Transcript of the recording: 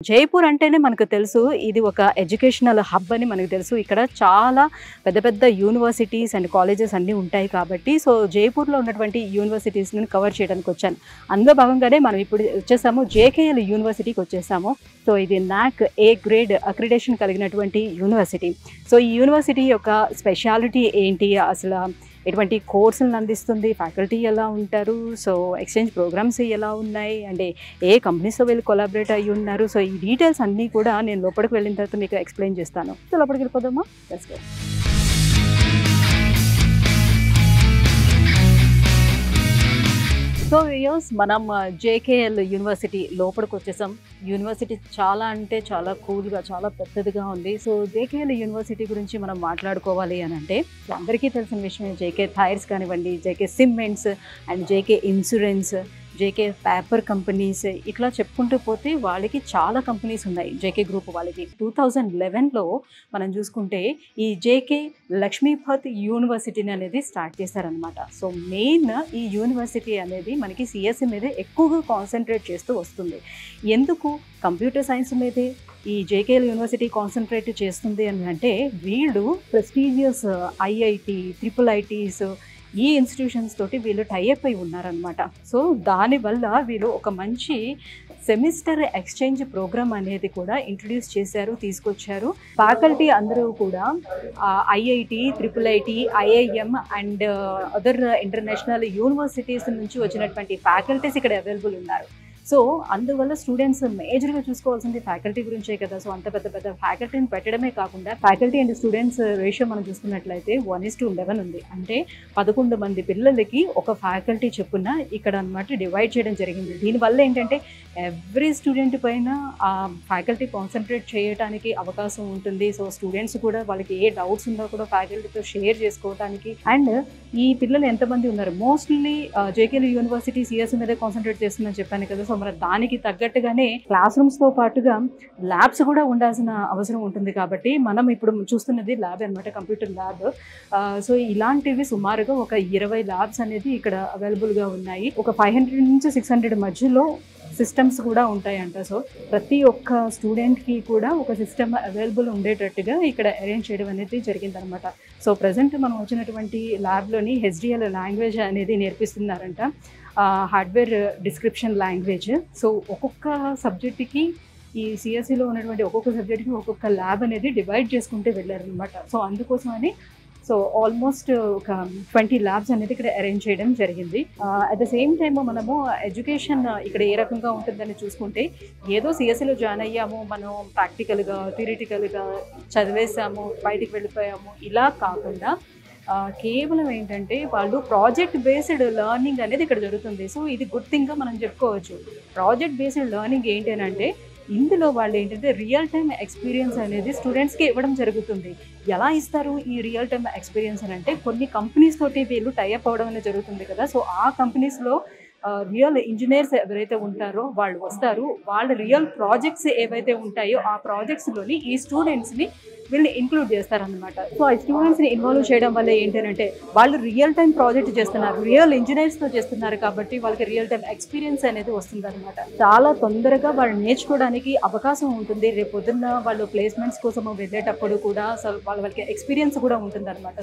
జైపూర్ అంటేనే మనకు తెలుసు ఇది ఒక ఎడ్యుకేషనల్ హబ్ అని మనకు తెలుసు. ఇక్కడ చాలా పెద్ద పెద్ద యూనివర్సిటీస్ అండ్ కాలేజెస్ అన్నీ ఉంటాయి కాబట్టి సో జైపూర్లో ఉన్నటువంటి యూనివర్సిటీస్ని కవర్ చేయడానికి వచ్చాను. అందులో భాగంగానే మనం ఇప్పుడు వచ్చేసాము జేకేఎల్ యూనివర్సిటీకి వచ్చేసాము. సో ఇది నాక్ ఏ గ్రేడ్ అక్రిడేషన్ కలిగినటువంటి యూనివర్సిటీ. సో ఈ యూనివర్సిటీ యొక్క స్పెషాలిటీ ఏంటి, అసలు ఎటువంటి కోర్సులను అందిస్తుంది, ఫ్యాకల్టీ ఎలా ఉంటారు, సో ఎక్స్చేంజ్ ప్రోగ్రామ్స్ ఎలా ఉన్నాయి, అంటే ఏ కంపెనీస్తో వీళ్ళు కొలాబరేట్ అయ్యి ఉన్నారు, సో ఈ డీటెయిల్స్ అన్నీ కూడా నేను లోపలికి వెళ్ళిన తర్వాత మీకు ఎక్స్ప్లెయిన్ చేస్తాను. సో లోపలికి వెళ్ళిపోదామా? Let's go. సో వ్యూయర్స్, మనం జేకేఎల్ యూనివర్సిటీ లోపలికి వచ్చేసాం. యూనివర్సిటీ చాలా అంటే చాలా కూల్గా, చాలా పెద్దదిగా ఉంది. సో జేకేఎల్ యూనివర్సిటీ గురించి మనం మాట్లాడుకోవాలి అని అంటే అందరికీ తెలిసిన విషయం జేకే టైర్స్ కానివ్వండి, JK cements and JK insurance, JK paper companies, ఇట్లా చెప్పుకుంటూ పోతే వాళ్ళకి చాలా కంపెనీస్ ఉన్నాయి జేకే గ్రూప్ వాళ్ళకి. 2011లో మనం చూసుకుంటే ఈ జేకే లక్ష్మీపత్ యూనివర్సిటీని అనేది స్టార్ట్ చేశారనమాట. సో మెయిన్ ఈ యూనివర్సిటీ అనేది మనకి సిఎస్సి మీద ఎక్కువగా కాన్సన్ట్రేట్ చేస్తూ వస్తుంది. ఎందుకు కంప్యూటర్ సైన్స్ మీదే ఈ జేకేఎల్ యూనివర్సిటీ కాన్సన్ట్రేట్ చేస్తుంది అని అంటే వీళ్ళు ప్రెస్టీజియస్ ఐఐటి, IITs ఈ ఇన్స్టిట్యూషన్స్ తోటి వీళ్ళు టైఅప్ అయి ఉన్నారనమాట. సో దానివల్ల వీళ్ళు ఒక మంచి సెమిస్టర్ ఎక్స్చేంజ్ ప్రోగ్రామ్ అనేది కూడా ఇంట్రడ్యూస్ చేశారు, తీసుకొచ్చారు. ఫ్యాకల్టీ అందరూ కూడా IIT, IIIT, IIM and other international universities నుంచి వచ్చినటువంటి ఫ్యాకల్టీస్ ఇక్కడ అవైలబుల్ ఉన్నారు. సో అందువల్ల స్టూడెంట్స్ మేజర్గా చూసుకోవాల్సింది ఫ్యాకల్టీ గురించే కదా. సో అంత పెద్ద పెద్ద ఫ్యాకల్టీని పెట్టడమే కాకుండా ఫ్యాకల్టీ అండ్ స్టూడెంట్స్ రేషియో మనం చూసుకున్నట్లయితే 1:11 ఉంది. అంటే 11 మంది పిల్లలకి ఒక ఫ్యాకల్టీ చెప్పున ఇక్కడ అనమాట డివైడ్ చేయడం జరిగింది. దీనివల్ల ఏంటంటే ఎవ్రీ స్టూడెంట్ పైన ఆ ఫ్యాకల్టీ కాన్సన్ట్రేట్ చేయడానికి అవకాశం ఉంటుంది. సో స్టూడెంట్స్ కూడా వాళ్ళకి ఏ డౌట్స్ ఉన్నా కూడా ఫ్యాకల్టీతో షేర్ చేసుకోవడానికి. అండ్ ఈ పిల్లలు ఎంతమంది ఉన్నారు, మోస్ట్లీ జేకేఎల్ యూనివర్సిటీ సిఎస్ మీద కాన్సన్ట్రేట్ చేస్తుందని చెప్పాను కదా. సో మరి దానికి తగ్గట్టుగానే క్లాస్ రూమ్స్తో పాటుగా ల్యాబ్స్ కూడా ఉండాల్సిన అవసరం ఉంటుంది. కాబట్టి మనం ఇప్పుడు చూస్తున్నది ల్యాబ్ అనమాట, కంప్యూటర్ ల్యాబ్. సో ఇలాంటివి సుమారుగా ఒక 20 ల్యాబ్స్ అనేది ఇక్కడ అవైలబుల్గా ఉన్నాయి. ఒక 500 నుంచి 600 మధ్యలో సిస్టమ్స్ కూడా ఉంటాయంట. సో ప్రతి ఒక్క స్టూడెంట్కి కూడా ఒక సిస్టమ్ అవైలబుల్ ఉండేటట్టుగా ఇక్కడ అరేంజ్ చేయడం అనేది జరిగిందనమాట. సో ప్రజెంట్ మనం వచ్చినటువంటి ల్యాబ్లోని HDL లాంగ్వేజ్ అనేది నేర్పిస్తున్నారంట, హార్డ్వేర్ డిస్క్రిప్షన్ లాంగ్వేజ్. సో ఒక్కొక్క సబ్జెక్ట్కి ఈ సిఎస్సిలో ఉన్నటువంటి ఒక్కొక్క సబ్జెక్ట్కి ఒక్కొక్క ల్యాబ్ అనేది డివైడ్ చేసుకుంటూ వెళ్ళారనమాట. సో అందుకోసమని సో ఆల్మోస్ట్ ఒక 20 ల్యాబ్స్ అనేది ఇక్కడ అరేంజ్ చేయడం జరిగింది. అట్ ద సేమ్ టైమ్ మనము ఎడ్యుకేషన్ ఇక్కడ ఏ రకంగా ఉంటుందని చూసుకుంటే ఏదో సిఎస్సిలో జాయిన్ అయ్యాము, మనం ప్రాక్టికల్గా థియరిటికల్గా చదివేసాము, బయటికి వెళ్ళిపోయాము, ఇలా కాకుండా కేవలం ఏంటంటే వాళ్ళు ప్రాజెక్ట్ బేస్డ్ లెర్నింగ్ అనేది ఇక్కడ జరుగుతుంది. సో ఇది గుడ్ థింగ్గా మనం చెప్పుకోవచ్చు. ప్రాజెక్ట్ బేస్డ్ లెర్నింగ్ ఏంటి అని అంటే ఇందులో వాళ్ళు ఏంటంటే రియల్ టైమ్ ఎక్స్పీరియన్స్ అనేది స్టూడెంట్స్కి ఇవ్వడం జరుగుతుంది. ఎలా ఇస్తారు ఈ రియల్ టైమ్ ఎక్స్పీరియన్స్ అని అంటే కొన్ని కంపెనీస్ తోటి వీళ్ళు టైఅప్ అవ్వడం అనేది జరుగుతుంది కదా. సో ఆ కంపెనీస్లో రియల్ ఇంజనీర్స్ ఎవరైతే ఉంటారో వాళ్ళు వస్తారు, వాళ్ళ రియల్ ప్రాజెక్ట్స్ ఏవైతే ఉంటాయో ఆ ప్రాజెక్ట్స్లోని ఈ స్టూడెంట్స్ని వీళ్ళని ఇంక్లూడ్ చేస్తారనమాట. సో ఆ స్టూడెంట్స్ని ఇన్వాల్వ్ చేయడం వల్ల ఏంటంటే వాళ్ళు రియల్ టైం ప్రాజెక్ట్ చేస్తున్నారు, రియల్ ఇంజనీర్స్తో చేస్తున్నారు కాబట్టి వాళ్ళకి రియల్ టైం ఎక్స్పీరియన్స్ అనేది వస్తుంది అనమాట. చాలా తొందరగా వాళ్ళు నేర్చుకోవడానికి అవకాశం ఉంటుంది. రేపు పొద్దున్న వాళ్ళు ప్లేస్మెంట్స్ కోసం వెళ్ళేటప్పుడు కూడా వాళ్ళకి ఎక్స్పీరియన్స్ కూడా ఉంటుంది అనమాట.